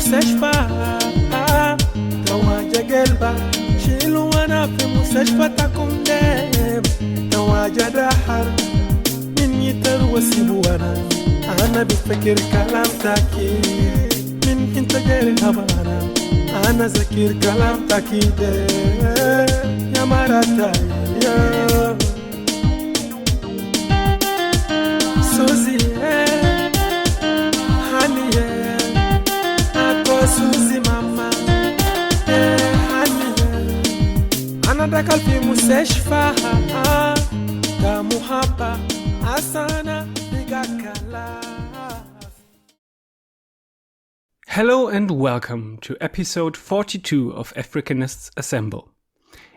مستشفى تواجه قلبه شيلوا أنا في مستشفى تكون ديم تواجد أحر من يتروسي بوانا أنا بفكر كلام تأكيد من انت جاري هبانا أنا ذكر كلام تأكيد يا مراتا يا سوزي هاني أكو سوزي ماما هاني أنا دخل في مستشفى كمحبة أسانا بيغاكالا. Hello and welcome to episode 42 of Afrikanists Assemble.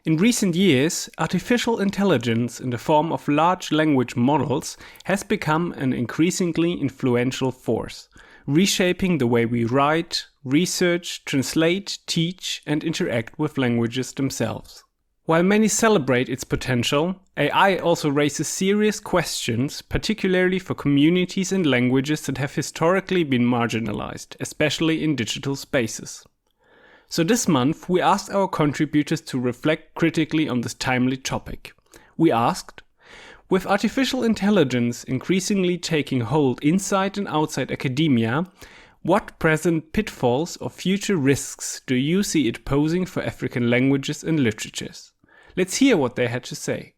In recent years, artificial intelligence in the form of large language models has become an increasingly influential force, reshaping the way we write, research, translate, teach, and interact with languages themselves. While many celebrate its potential, AI also raises serious questions, particularly for communities and languages that have historically been marginalized, especially in digital spaces. So this month, we asked our contributors to reflect critically on this timely topic. We asked, with artificial intelligence increasingly taking hold inside and outside academia, what present pitfalls or future risks do you see it posing for African languages and literatures? Let's hear what they had to say.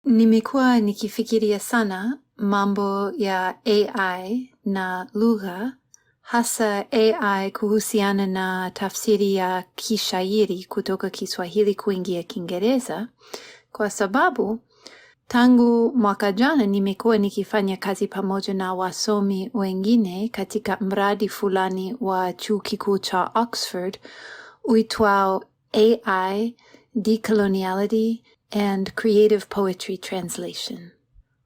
Nimekuwa nikifikiria sana mambo ya AI na lugha, hasa AI kuhusiana na tafsiri ya kishairi kutoka Kiswahili kuingia Kiingereza, kwa sababu tangu mwaka jana nimekuwa nikifanya kazi pamoja na wasomi wengine katika mradi fulani wa chuo kikuu cha Oxford uitwao AI, Decoloniality and Creative Poetry Translation.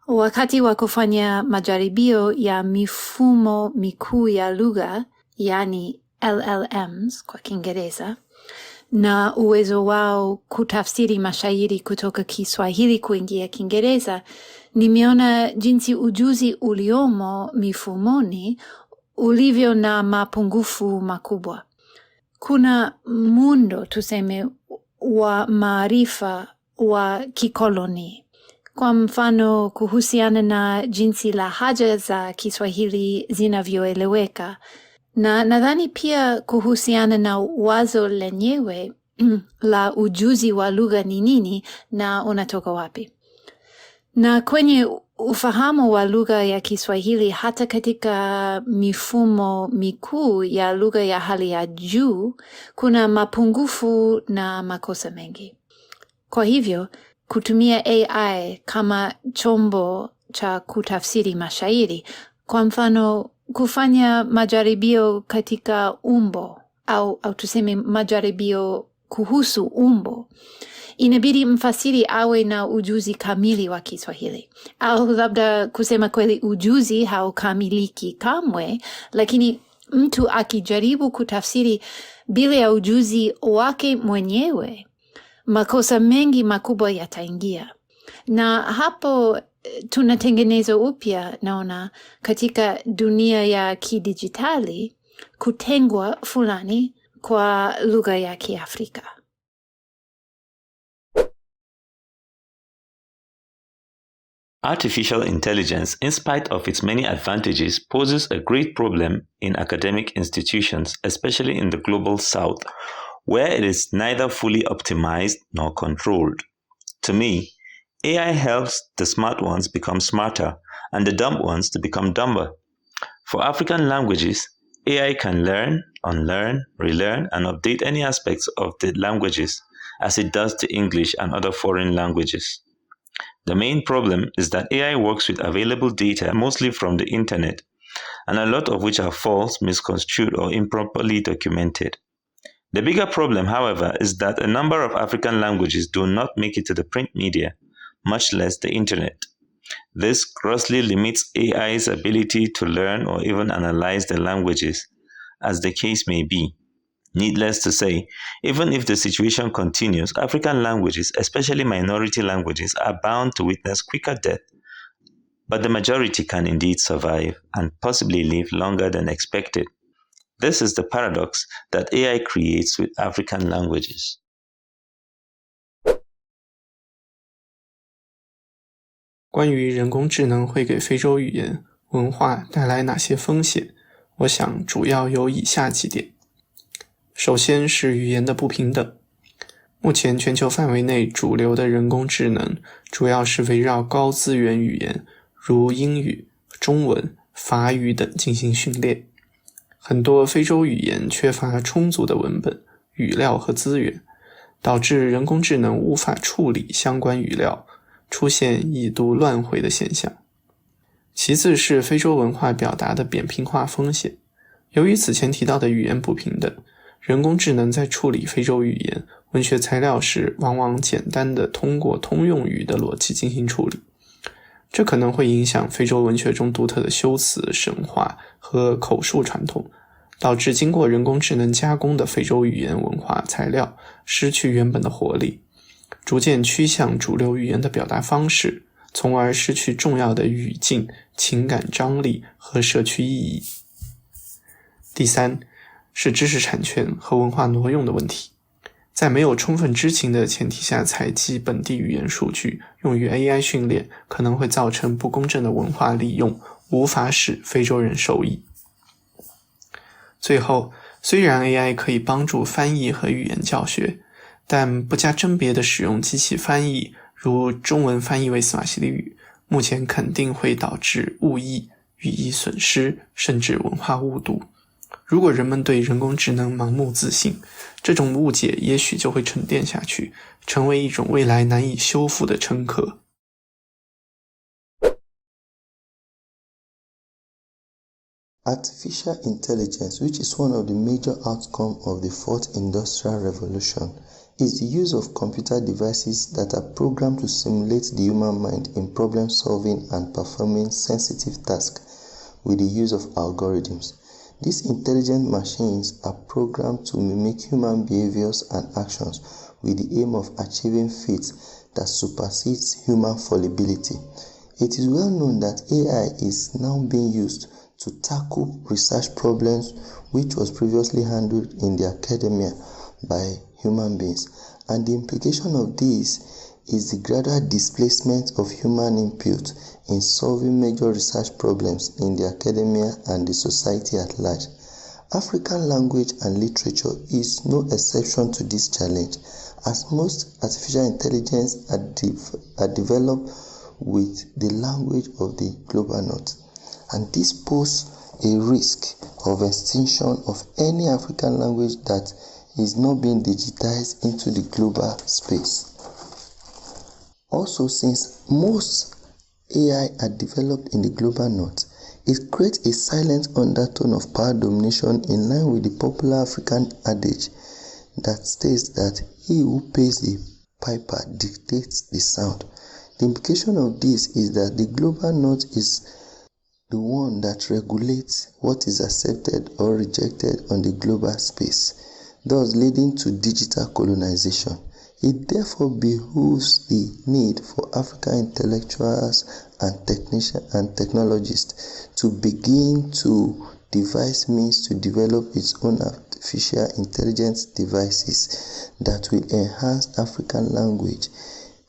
Wakati wa kufanya majaribio ya mifumo mikuu ya lugha, yani LLMs kwa Kiingereza, na uwezo wao kutafsiri mashairi kutoka Kiswahili kuingia Kiingereza, nimeona jinsi ujuzi uliomo mifumoni ulivyo na mapungufu makubwa. Kuna muundo tuseme wa maarifa wa kikoloni. Kwa mfano kuhusiana na jinsi lahaja za Kiswahili zinavyoeleweka, na nadhani pia kuhusiana na wazo lenyewe la ujuzi wa lugha ni nini na unatoka wapi. Na kwenye ufahamu wa lugha ya Kiswahili hata katika mifumo mikuu ya lugha ya hali ya juu, kuna mapungufu na makosa mengi. Kwa hivyo, kutumia AI kama chombo cha kutafsiri mashairi, kwa mfano kufanya majaribio katika umbo au tuseme majaribio kuhusu umbo, inabidi mfasiri awe na ujuzi kamili wa Kiswahili. Au labda kusema kweli ujuzi haukamiliki kamwe, lakini mtu akijaribu kutafsiri bila ya ujuzi wake mwenyewe, makosa mengi makubwa yataingia. Na hapo tunatengeneza upya naona katika dunia ya kidijitali kutengwa fulani kwa lugha ya Kiafrika. Artificial intelligence, in spite of its many advantages, poses a great problem in academic institutions, especially in the global south, where it is neither fully optimized nor controlled. To me, AI helps the smart ones become smarter and the dumb ones to become dumber. For African languages, AI can learn, unlearn, relearn, and update any aspects of the languages as it does to English and other foreign languages. The main problem is that AI works with available data, mostly from the internet, and a lot of which are false, misconstrued, or improperly documented. The bigger problem, however, is that a number of African languages do not make it to the print media, much less the internet. This grossly limits AI's ability to learn or even analyze the languages, as the case may be. Needless to say, even if the situation continues, African languages, especially minority languages, are bound to witness quicker death But the majority can indeed survive and possibly live longer than expected. This is the paradox that AI creates with African languages. 关于人工智能会给非洲语言文化带来哪些风险，我想主要有以下几点。首先是语言的不平等。目前全球范围内主流的人工智能主要是围绕高资源语言，如英语、中文、法语等进行训练。很多非洲语言缺乏充足的文本、语料和资源，导致人工智能无法处理相关语料，出现已读乱回的现象。其次是非洲文化表达的扁平化风险。由于此前提到的语言不平等，人工智能在处理非洲语言文学材料时，往往简单的通过通用语的逻辑进行处理，这可能会影响非洲文学中独特的修辞、神话和口述传统，导致经过人工智能加工的非洲语言文化材料失去原本的活力，逐渐趋向主流语言的表达方式，从而失去重要的语境、情感张力和社区意义。第三是知识产权和文化挪用的问题。在没有充分知情的前提下采集本地语言数据用于 AI 训练，可能会造成不公正的文化利用，无法使非洲人受益。最后，虽然 AI 可以帮助翻译和语言教学，但不加甄别的使用机器翻译，如中文翻译为斯瓦希里语，目前肯定会导致误译、语义损失，甚至文化误读。如果人们对人工智能盲目自信，这种误解也许就会沉淀下去，成为一种未来难以修复的窠壳。Artificial intelligence, which is one of the major outcomes of the Fourth Industrial Revolution, is the use of computer devices that are programmed to simulate the human mind in problem-solving and performing sensitive tasks with the use of algorithms. These intelligent machines are programmed to mimic human behaviors and actions with the aim of achieving feats that supersedes human fallibility. It is well known that AI is now being used to tackle research problems which was previously handled in the academia by human beings, and the implication of this is the gradual displacement of human input in solving major research problems in the academia and the society at large. African language and literature is no exception to this challenge, as most artificial intelligence are developed with the language of the global north, and this poses a risk of extinction of any African language that is not being digitized into the global space. Also, since most AI are developed in the global north, it creates a silent undertone of power domination in line with the popular African adage that states that he who pays the piper dictates the sound. The implication of this is that the global north is the one that regulates what is accepted or rejected on the global space, thus leading to digital colonization. It therefore behooves the need for African intellectuals and technologists to begin to devise means to develop its own artificial intelligence devices that will enhance African language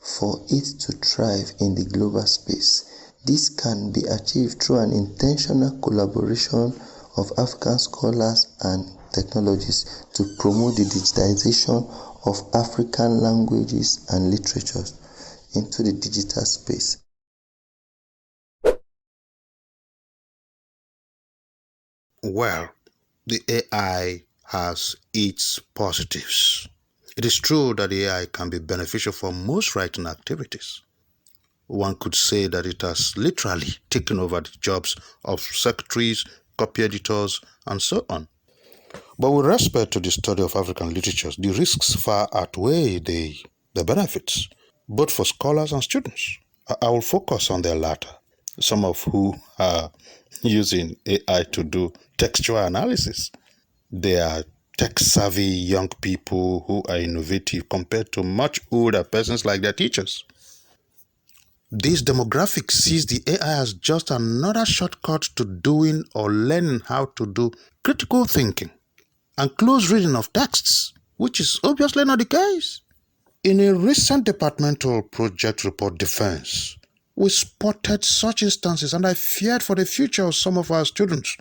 for it to thrive in the global space. This can be achieved through an intentional collaboration of African scholars and technologists to promote the digitization of African languages and literatures into the digital space. Well, the AI has its positives. It is true that the AI can be beneficial for most writing activities. One could say that it has literally taken over the jobs of secretaries, copy editors, and so on. But with respect to the study of African literatures, the risks far outweigh the benefits, both for scholars and students. I will focus on the latter, some of who are using AI to do textual analysis. They are tech-savvy young people who are innovative compared to much older persons like their teachers. This demographic sees the AI as just another shortcut to doing or learning how to do critical thinking and close reading of texts, which is obviously not the case. In a recent departmental project report defense, we spotted such instances, and I feared for the future of some of our students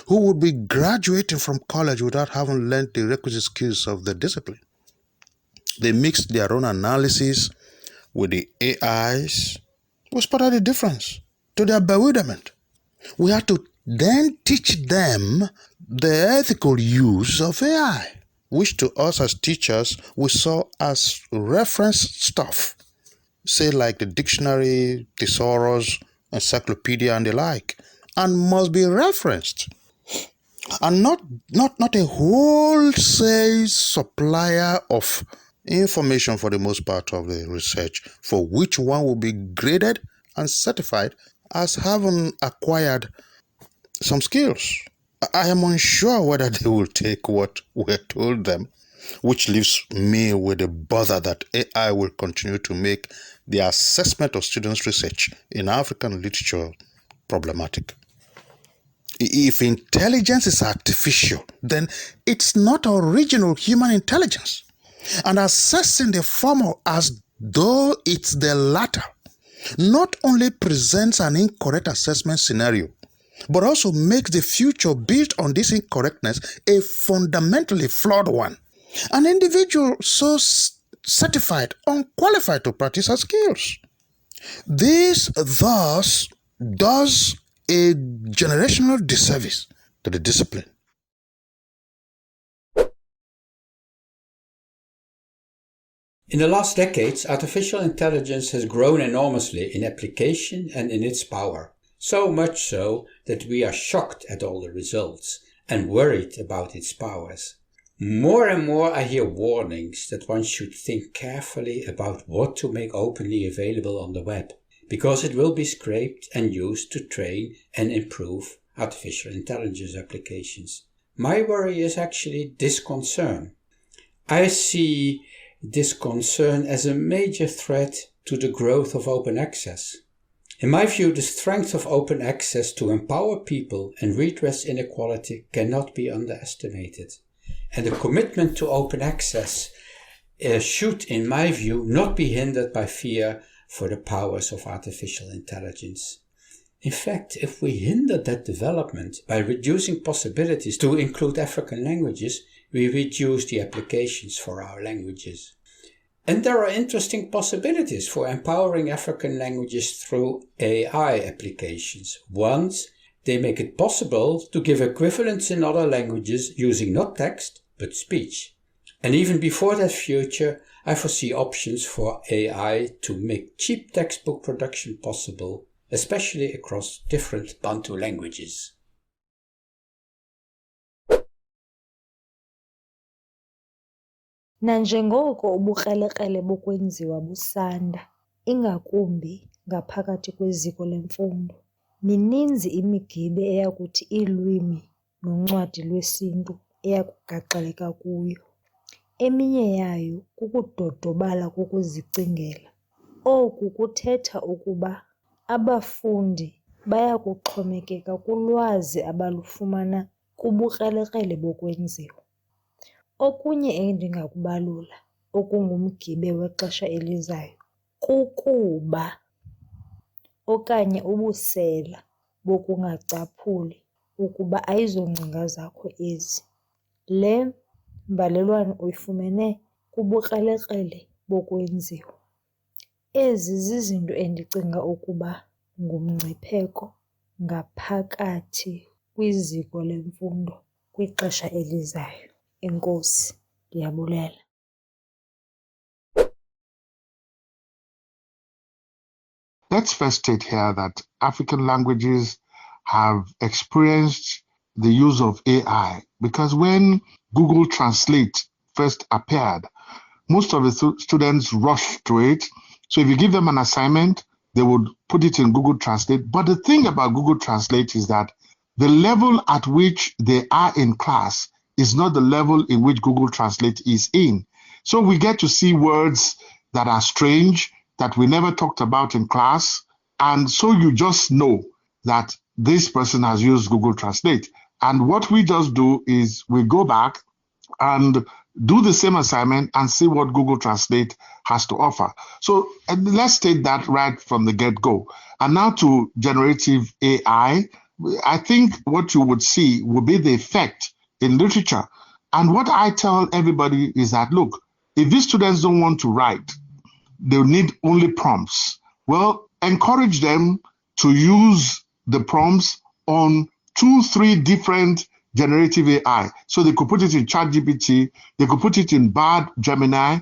who would be graduating from college without having learned the requisite skills of the discipline. They mixed their own analysis with the AIs. We spotted the difference. To their bewilderment, we had to then teach them the ethical use of AI, which to us as teachers we saw as reference stuff, say like the dictionary, thesaurus, encyclopedia and the like, and must be referenced, and not a wholesale supplier of information for the most part of the research, for which one will be graded and certified as having acquired some skills. I am unsure whether they will take what we told them, which leaves me with the bother that AI will continue to make the assessment of students' research in African literature problematic. If intelligence is artificial, then it's not original human intelligence. And assessing the former as though it's the latter not only presents an incorrect assessment scenario, but also makes the future built on this incorrectness a fundamentally flawed one. An individual so certified, unqualified to practice her skills. This thus does a generational disservice to the discipline. In the last decades, artificial intelligence has grown enormously in application and in its power. So much so that we are shocked at all the results and worried about its powers. More and more I hear warnings that one should think carefully about what to make openly available on the web, because it will be scraped and used to train and improve artificial intelligence applications. My worry is actually this concern. I see this concern as a major threat to the growth of open access. In my view, the strength of open access to empower people and redress inequality cannot be underestimated. And the commitment to open access should, in my view, not be hindered by fear for the powers of artificial intelligence. In fact, if we hinder that development by reducing possibilities to include African languages, we reduce the applications for our languages. And there are interesting possibilities for empowering African languages through AI applications. Once, they make it possible to give equivalents in other languages using not text, but speech. And even before that future, I foresee options for AI to make cheap textbook production possible, especially across different Bantu languages. Nanjengoko ubukrelekrele bokwenziwa busanda, ingakumbi ngaphakathi kweziko lemfundo, mininzi imigibe eyakuthi iilwimi noncwadi lwesintu eyakugaxeleka kuyo. Eminye yayo kukudodobala kokuzicingela. Oku kuthetha ukuba abafundi bayakuxhomekeka kulwazi abalufumana kubukrelekrele bokwenziwa. Okunye endingakubalula okungumgibe wexesha elizayo kukuba okanye ubusela bokungacaphuli ukuba ayizongcinga zakho ezi. Le mbalelwano uyifumene kubukrelekrele bokwenziwa. Ezi zizinto endicinga ukuba ngumngcipheko ngaphakathi kwiziko lemfundo kwixesha elizayo. Enkosi, ndiyabulela. Let's first state here that African languages have experienced the use of AI because when Google Translate first appeared, most of the students rushed to it. So if you give them an assignment, they would put it in Google Translate. But the thing about Google Translate is that the level at which they are in class is not the level in which Google Translate is in. So we get to see words that are strange, that we never talked about in class. And so you just know that this person has used Google Translate. And what we just do is we go back and do the same assignment and see what Google Translate has to offer. So let's take that right from the get-go. And now to generative AI, I think what you would see will be the effect in literature. And what I tell everybody is that, look, if these students don't want to write, they'll need only prompts. Well, encourage them to use the prompts on 2-3 different generative AI. So they could put it in ChatGPT, they could put it in Bard, Gemini,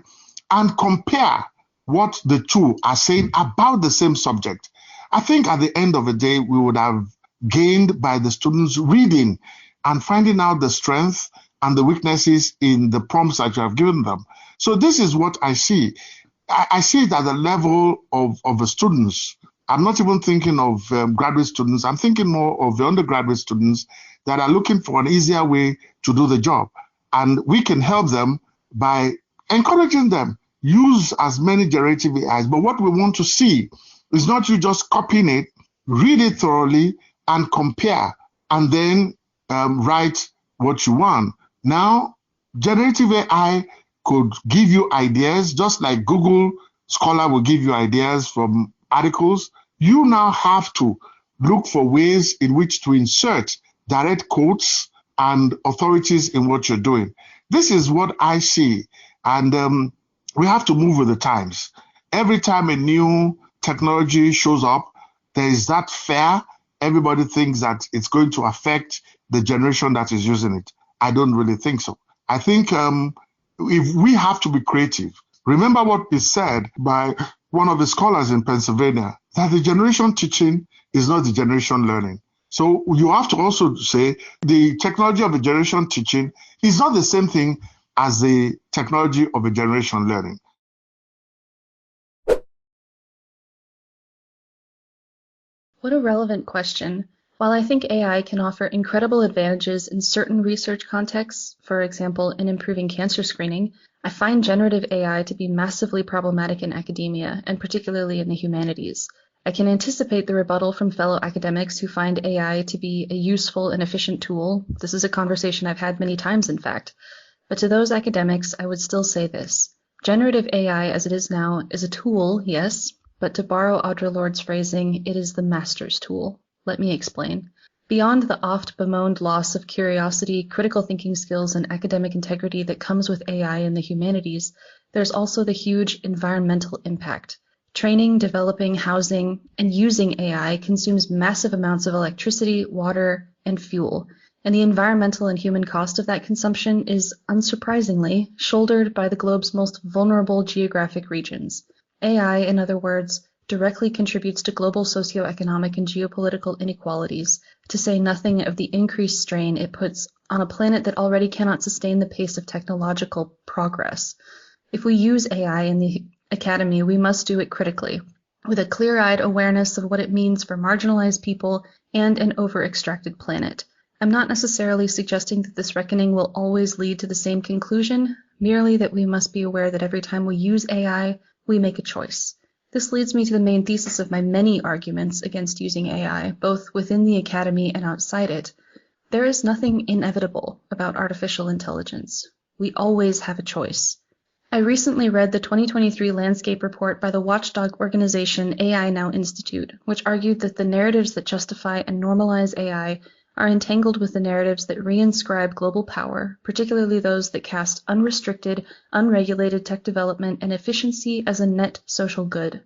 and compare what the two are saying about the same subject. I think at the end of the day, we would have gained by the students reading and finding out the strength and the weaknesses in the prompts that you have given them. So this is what I see. I see it at the level of the students. I'm not even thinking of graduate students. I'm thinking more of the undergraduate students that are looking for an easier way to do the job. And we can help them by encouraging them, use as many generative AIs. But what we want to see is not you just copying it, read it thoroughly and compare, and then write what you want. Now, generative AI could give you ideas, just like Google Scholar will give you ideas from articles. You now have to look for ways in which to insert direct quotes and authorities in what you're doing. This is what I see. And we have to move with the times. Every time a new technology shows up, there is that fear. Everybody thinks that it's going to affect the generation that is using it. I don't really think so. I think if we have to be creative, remember what is said by one of the scholars in Pennsylvania, that the generation teaching is not the generation learning. So you have to also say the technology of a generation teaching is not the same thing as the technology of a generation learning. What a relevant question. While I think AI can offer incredible advantages in certain research contexts, for example, in improving cancer screening, I find generative AI to be massively problematic in academia, and particularly in the humanities. I can anticipate the rebuttal from fellow academics who find AI to be a useful and efficient tool. This is a conversation I've had many times, in fact. But to those academics, I would still say this. Generative AI, as it is now, is a tool, yes, but to borrow Audre Lorde's phrasing, it is the master's tool. Let me explain. Beyond the oft bemoaned loss of curiosity, critical thinking skills, and academic integrity that comes with AI in the humanities, there's also the huge environmental impact. Training, developing, housing, and using AI consumes massive amounts of electricity, water, and fuel, and the environmental and human cost of that consumption is, unsurprisingly, shouldered by the globe's most vulnerable geographic regions. AI, in other words, directly contributes to global socioeconomic and geopolitical inequalities, to say nothing of the increased strain it puts on a planet that already cannot sustain the pace of technological progress. If we use AI in the academy, we must do it critically, with a clear-eyed awareness of what it means for marginalized people and an over-extracted planet. I'm not necessarily suggesting that this reckoning will always lead to the same conclusion, merely that we must be aware that every time we use AI, we make a choice. This leads me to the main thesis of my many arguments against using AI, both within the academy and outside it. There is nothing inevitable about artificial intelligence. We always have a choice. I recently read the 2023 landscape report by the watchdog organization AI Now Institute, which argued that the narratives that justify and normalize AI are entangled with the narratives that reinscribe global power, particularly those that cast unrestricted, unregulated tech development and efficiency as a net social good.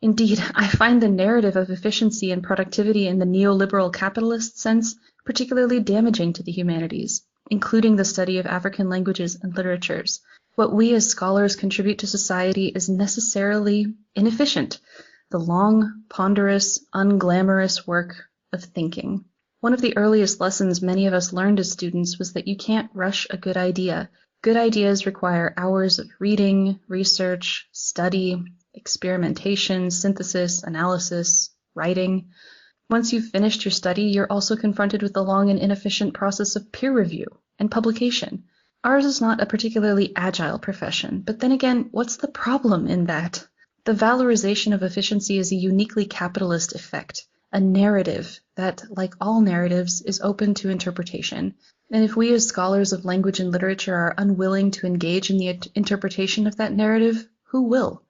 Indeed, I find the narrative of efficiency and productivity in the neoliberal capitalist sense particularly damaging to the humanities, including the study of African languages and literatures. What we as scholars contribute to society is necessarily inefficient, the long, ponderous, unglamorous work of thinking. One of the earliest lessons many of us learned as students was that you can't rush a good idea. Good ideas require hours of reading, research, study, experimentation, synthesis, analysis, writing. Once you've finished your study, you're also confronted with the long and inefficient process of peer review and publication. Ours is not a particularly agile profession, but then again, what's the problem in that? The valorization of efficiency is a uniquely capitalist effect, a narrative that, like all narratives, is open to interpretation. And if we as scholars of language and literature are unwilling to engage in the interpretation of that narrative, who will?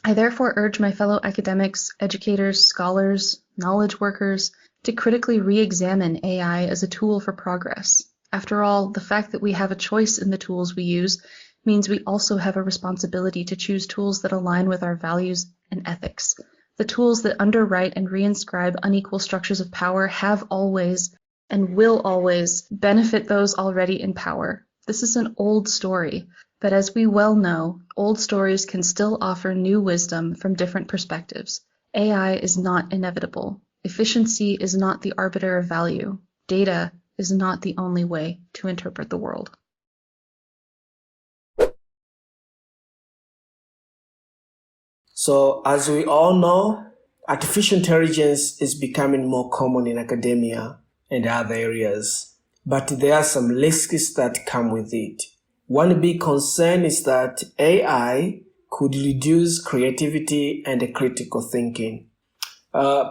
I therefore urge my fellow academics, educators, scholars, knowledge workers to critically re-examine AI as a tool for progress. After all, the fact that we have a choice in the tools we use means we also have a responsibility to choose tools that align with our values and ethics. The tools that underwrite and reinscribe unequal structures of power have always and will always benefit those already in power. This is an old story, but as we well know, old stories can still offer new wisdom from different perspectives. AI is not inevitable. Efficiency is not the arbiter of value. Data is not the only way to interpret the world. So, as we all know, artificial intelligence is becoming more common in academia and other areas, but there are some risks that come with it. One big concern is that AI could reduce creativity and critical thinking.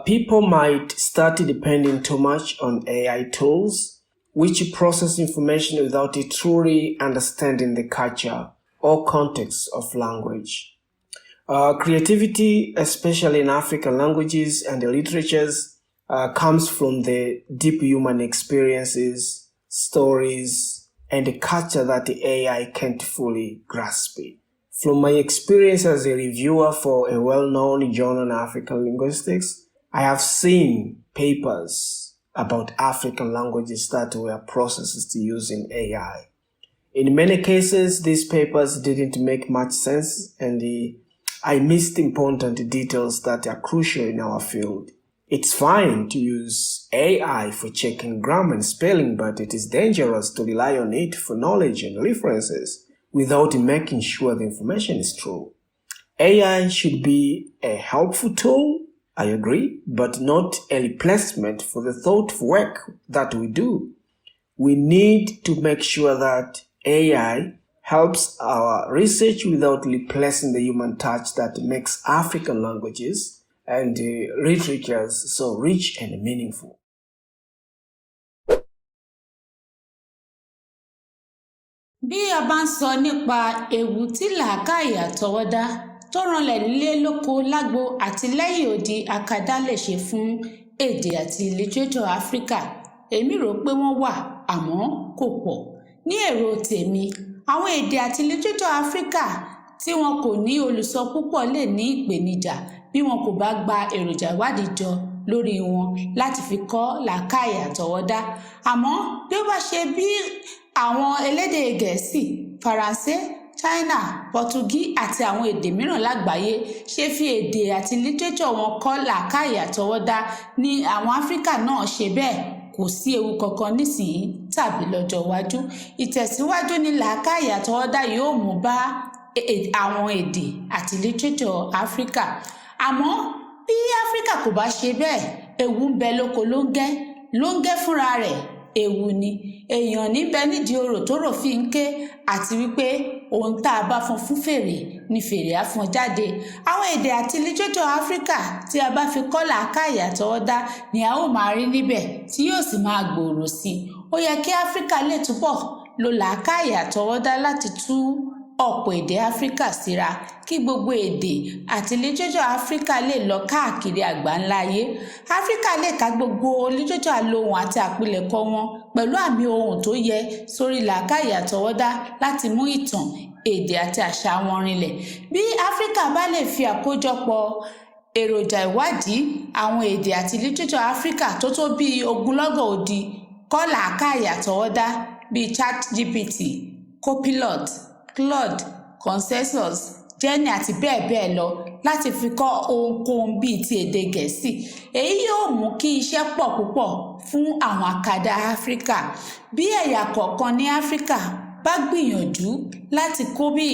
People might start depending too much on AI tools, which process information without truly understanding the culture or context of language. Creativity, especially in African languages and literatures, comes from the deep human experiences, stories, and the culture that the AI can't fully grasp. From my experience as a reviewer for a well-known journal in African linguistics, I have seen papers about African languages that were processed using AI. In many cases, these papers didn't make much sense, and I missed important details that are crucial in our field. It's fine to use AI for checking grammar and spelling, but it is dangerous to rely on it for knowledge and references without making sure the information is true. AI should be a helpful tool, I agree, but not a replacement for the thoughtful work that we do. We need to make sure that AI helps our research without replacing the human touch that makes African languages and literatures so rich and meaningful. Bí a bá ń sọ nípa ewu tí làákàyè àtọwọ́dá tó ranlẹ̀ nílé lóko lágbo àti lẹ́yìn odi akadá lè ṣe fún èdè àti lítírésọ̀ Áfíríkà, èmi rò pé wọ́n wà àmọ́ kò pọ̀. Ní èrò tèmi, àwọn èdè àti lítírésọ̀ Áfíríkà tí wọn kò ní olùsọ púpọ̀ lè ní ìpèníjà bí wọn kò bá gba èròjà ìwádìí jọ lórí wọn láti fi kọ́ làákàyè àtọwọ́dá. Àmọ́ bí ó bá ṣe bí àwọn elédè Gẹ̀ẹ́sì, Faransé, China, Pọtugí àti àwọn èdè mìíràn lágbàáyé ṣe fi èdè àti lítírésọ̀ wọn kọ́ làákàyè àtọwọ́dá ní àwọn Áfíríkà náà ṣe bẹ́ẹ̀. Kò sí ewu kankan nísìnyí tàbí lọ́jọ́ iwájú. Ìtẹ̀síwájú ní làákàyè àtọwọ́dá yóò mú bá àwọn èdè àti lítírésọ̀ Áfíríkà. Àmọ́ bí Áfíríkà kò bá ṣe bẹ́ẹ̀, ewu ń bẹ lóko lóńgẹ́ fúnra rẹ̀. Ewu ni èèyàn níbẹ̀ nídìí orò tó rò fi ń ké àti wípé ohun tá a bá fọn fún fèrè ni fèrè á fọn jáde. Àwọn èdè àti lítírésọ̀ Áfíríkà tí a bá fi kọ́ làákàyè àtọwọ́dá ni a ó máa rí níbẹ̀ tí yóò sì máa gbòòrò sí i. Ó yẹ kí Áfíríkà lè túbọ̀ lo làákàyè àtọwọ́dá láti tú ọ̀pọ̀ èdè Áfíríkà síra kí gbogbo èdè àti lítírésọ̀ Áfíríkà lè lọ káàkiri àgbáńlá ayé. Áfíríkà lè ká gbogbo lítírésọ̀ alohùn àti àpilẹ̀kọ wọn pẹ̀lú àmì ohùn tó yẹ sórí làákàyè àtọwọ́dá láti mú ìtàn, èdè àti àṣà wọn rinlẹ̀. Bí Áfíríkà bá lè fi àkójọpọ̀ èròjà ìwádìí àwọn èdè àti lítírésọ̀ Áfíríkà tó tó bíi ogunlọ́gọ̀ òdì kọ́ làákàyè àtọwọ́dá bíi ChatGPT, Copilot, Claude, Consensus, Jenny àti bẹ́ẹ̀ bẹ́ẹ̀ lọ láti fi kọ́ ohunkóhun bíi ti èdè Gẹ̀ẹ́sì. Èyí yóò mú kí iṣẹ́ pọ̀ púpọ̀ fún àwọn akadá Áfíríkà. Bí ẹ̀yà kọ̀ọ̀kan ní Áfíríkà bá gbìyànjú láti kó bí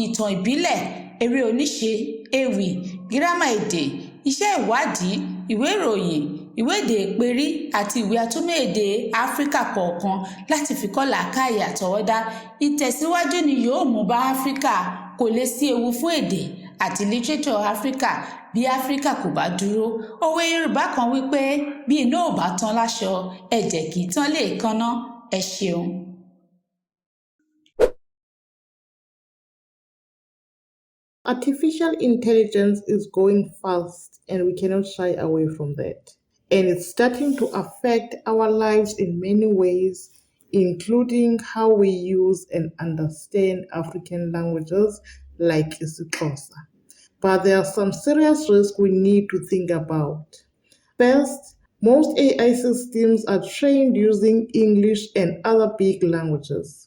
ìtàn ìbílẹ̀, eré oníṣe, ewì, gírámà èdè, iṣẹ́ ìwádìí, ìwé ìròyìn, ìwé èdè ìperí àti ìwé atúmọ̀ èdè Áfíríkà kọ̀ọ̀kan láti fi kọ́ làákàyè àtọwọ́dá, ìtẹ̀síwájú ni yóò mú bá Áfíríkà. Kò lè sí ewu fún èdè àti literature Áfíríkà bí Áfíríkà kò bá dúró. Òwe Yorùbá kan wípé bí iná ò bá tán láṣọ, ẹ̀jẹ̀ kì í tán léèékánná. Ẹ ṣeun. Artificial intelligence is going fast and we cannot shy away from that. And it's starting to affect our lives in many ways, including how we use and understand African languages like isiXhosa. But there are some serious risks we need to think about. First, most AI systems are trained using English and other big languages.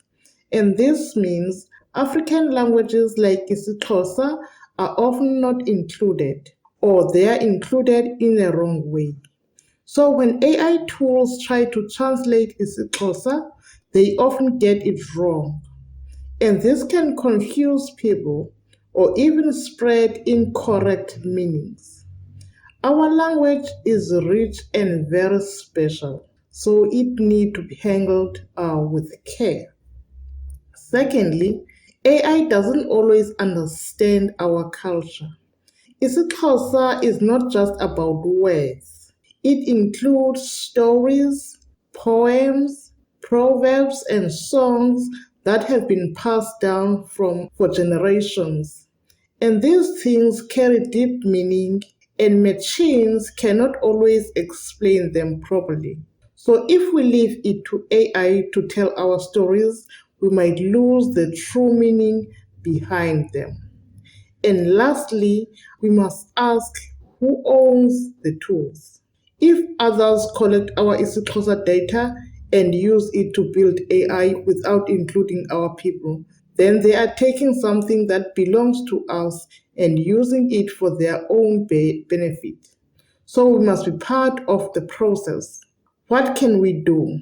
And this means African languages like isiXhosa are often not included, or they are included in the wrong way. So when AI tools try to translate isiXhosa, they often get it wrong. And this can confuse people or even spread incorrect meanings. Our language is rich and very special, so it needs to be handled with care. Secondly, AI doesn't always understand our culture. isiXhosa is not just about words. It includes stories, poems, proverbs, and songs that have been passed down for generations. And these things carry deep meaning, and machines cannot always explain them properly. So if we leave it to AI to tell our stories, we might lose the true meaning behind them. And lastly, we must ask who owns the tools. If others collect our isiXhosa data and use it to build AI without including our people, then they are taking something that belongs to us and using it for their own benefit. So we must be part of the process. What can we do?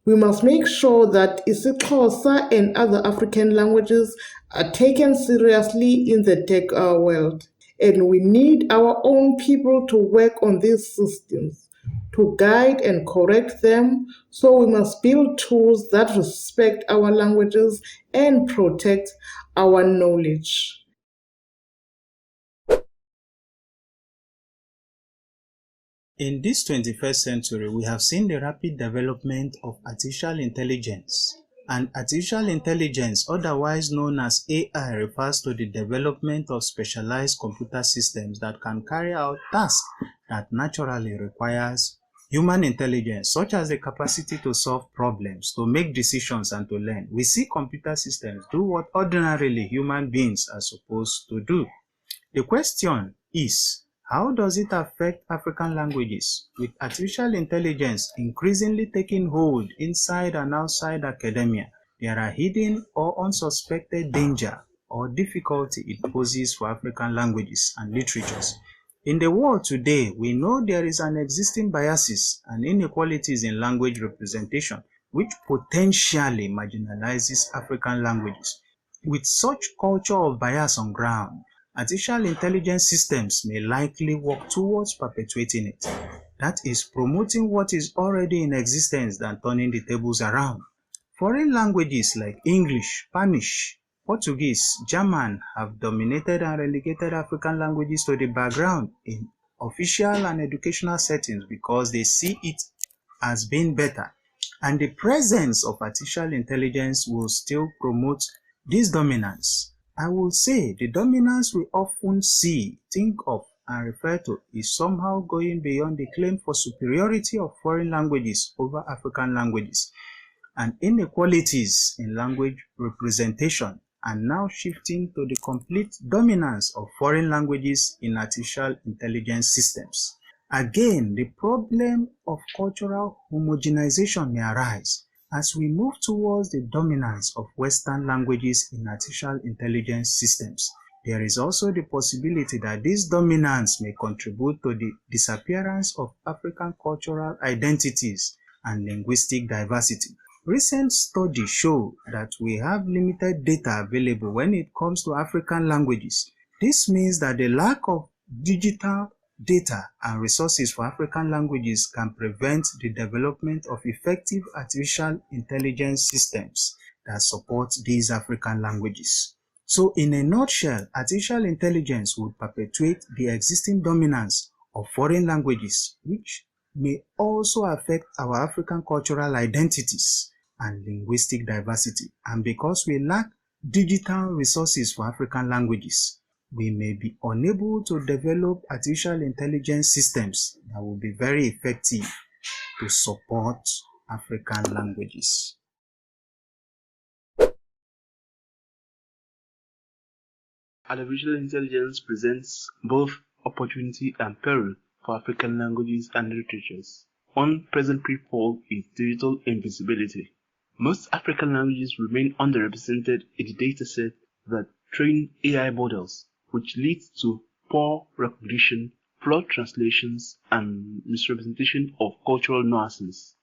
We must make sure that isiXhosa and other African languages are taken seriously in the tech world. And we need our own people to work on these systems, to guide and correct them. So we must build tools that respect our languages and protect our knowledge. In this 21st century, we have seen the rapid development of artificial intelligence. And artificial intelligence, otherwise known as AI, refers to the development of specialized computer systems that can carry out tasks that naturally requires human intelligence, such as the capacity to solve problems, to make decisions, and to learn. We see computer systems do what ordinarily human beings are supposed to do. The question is, how does it affect African languages? With artificial intelligence increasingly taking hold inside and outside academia, there are hidden or unsuspected danger or difficulty it poses for African languages and literatures. In the world today, we know there is an existing biases and inequalities in language representation, which potentially marginalizes African languages. With such culture of bias on ground, artificial intelligence systems may likely work towards perpetuating it. That is, promoting what is already in existence than turning the tables around. Foreign languages like English, Spanish, Portuguese, German have dominated and relegated African languages to the background in official and educational settings because they see it as being better. And the presence of artificial intelligence will still promote this dominance. I will say the dominance we often see, think of, and refer to is somehow going beyond the claim for superiority of foreign languages over African languages, and inequalities in language representation are now shifting to the complete dominance of foreign languages in artificial intelligence systems. Again, the problem of cultural homogenization may arise as we move towards the dominance of Western languages in artificial intelligence systems. There is also the possibility that this dominance may contribute to the disappearance of African cultural identities and linguistic diversity. Recent studies show that we have limited data available when it comes to African languages. This means that the lack of digital data and resources for African languages can prevent the development of effective artificial intelligence systems that support these African languages. So in a nutshell, artificial intelligence would perpetuate the existing dominance of foreign languages, which may also affect our African cultural identities and linguistic diversity. And because we lack digital resources for African languages, we may be unable to develop artificial intelligence systems that will be very effective to support African languages. Artificial intelligence presents both opportunity and peril for African languages and literatures. One present pitfall is digital invisibility. Most African languages remain underrepresented in the dataset that train AI models, which leads to poor recognition, flawed translations, and misrepresentation of cultural nuances.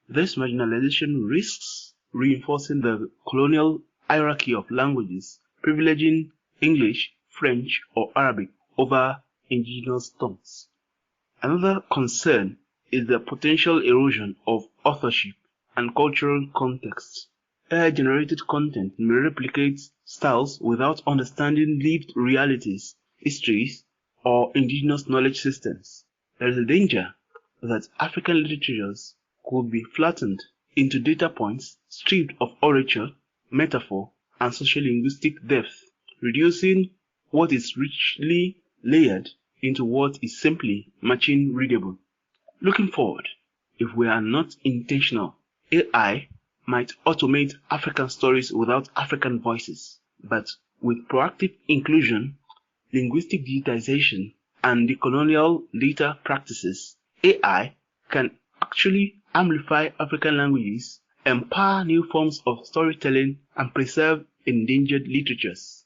This marginalization risks reinforcing the colonial hierarchy of languages, privileging English, French, or Arabic over indigenous tongues. Another concern is the potential erosion of authorship and cultural context. AI-generated content may replicate styles without understanding lived realities, histories, or indigenous knowledge systems. There is a danger that African literatures could be flattened into data points stripped of orature, metaphor, and sociolinguistic depth, reducing what is richly layered into what is simply machine readable. Looking forward, if we are not intentional, AI might automate African stories without African voices, but with proactive inclusion, linguistic digitization, and decolonial data practices, AI can actually amplify African languages, empower new forms of storytelling, and preserve endangered literatures.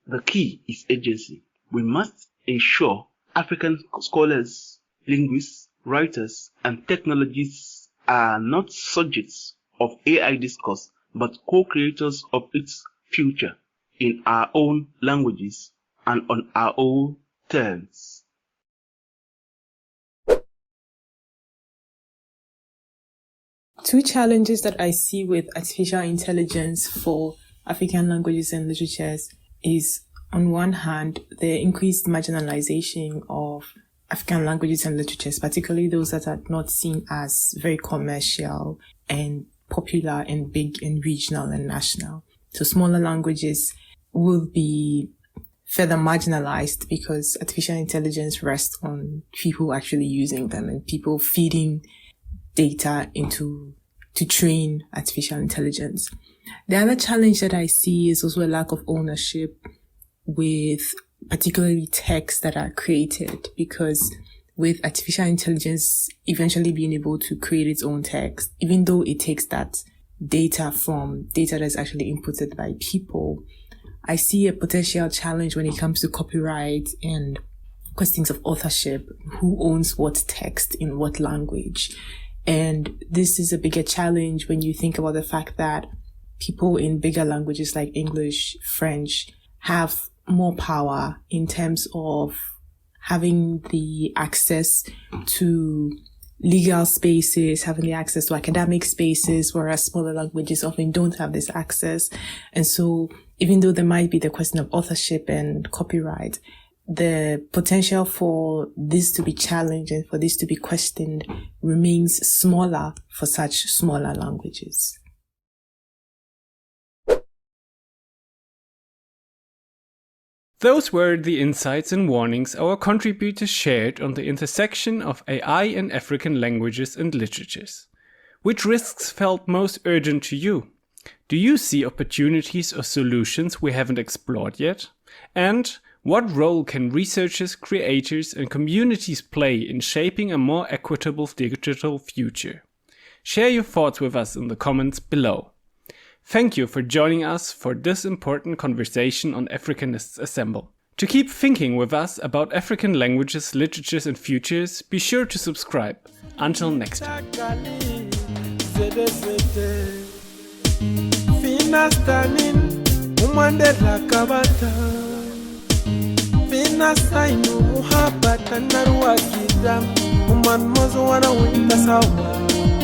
The key is agency. We must ensure African scholars, linguists, writers, and technologists are not subjects of AI discourse, but co-creators of its future in our own languages and on our own terms. Two challenges that I see with artificial intelligence for African languages and literatures is, on one hand, the increased marginalization of African languages and literatures, particularly those that are not seen as very commercial and popular and big and regional and national. So smaller languages will be further marginalized because artificial intelligence rests on people actually using them and people feeding data to train artificial intelligence. The other challenge that I see is also a lack of ownership with particularly texts that are created, because with artificial intelligence eventually being able to create its own text, even though it takes that data from data that's actually inputted by people, I see a potential challenge when it comes to copyright and questions of authorship, who owns what text in what language. And this is a bigger challenge when you think about the fact that people in bigger languages like English, French, have more power in terms of having the access to legal spaces, having the access to academic spaces, whereas smaller languages often don't have this access. And so even though there might be the question of authorship and copyright, the potential for this to be challenged and for this to be questioned remains smaller for such smaller languages. Those were the insights and warnings our contributors shared on the intersection of AI and African languages and literatures. Which risks felt most urgent to you? Do you see opportunities or solutions we haven't explored yet? And what role can researchers, creators, and communities play in shaping a more equitable digital future? Share your thoughts with us in the comments below. Thank you for joining us for this important conversation on Afrikanists Assemble. To keep thinking with us about African languages, literatures, and futures, be sure to subscribe. Until next time.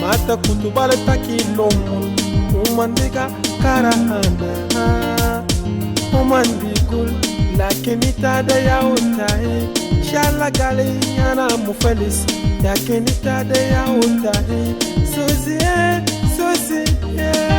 Mata kutubale taki lomo, umandiga karahana. woman be cool, lakini tada ya utahe. Shala gali yana mufelis, lakini tada ya utahe. Suzy, Suzy, yeah.